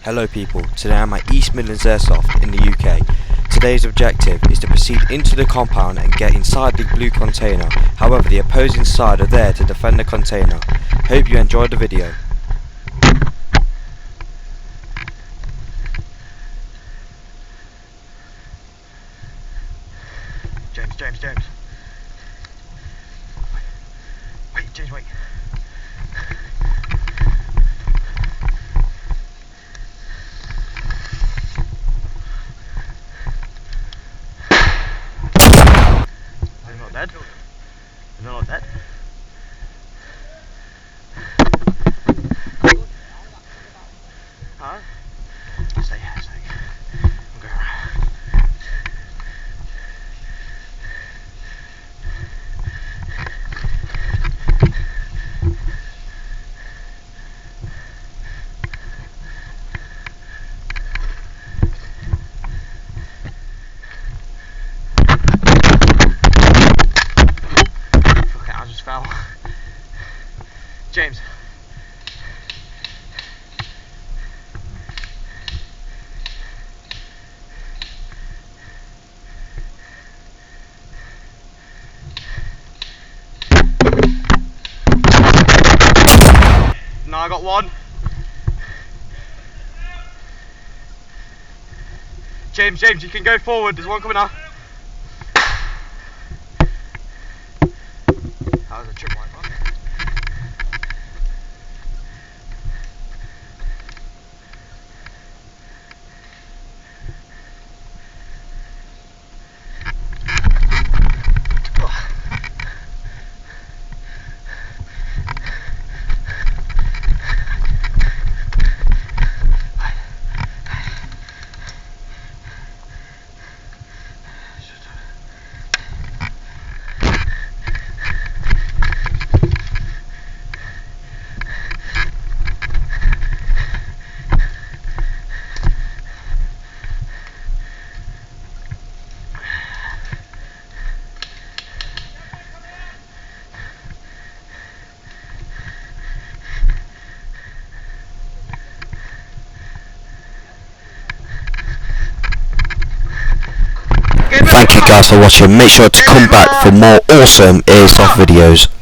Hello people, today I'm at East Midlands Airsoft in the UK. Today's objective is to proceed into the compound and get inside the blue container. However, the opposing side are there to defend the container. Hope you enjoyed the video. James. Wait, James, wait. Are you not dead? You're not dead? Huh? Stay here, I'm going around. Fell. James. No, I got one. James, you can go forward. There's one coming up. That was a trip line one. Thank you guys for watching. Make sure to come back for more awesome Airsoft videos.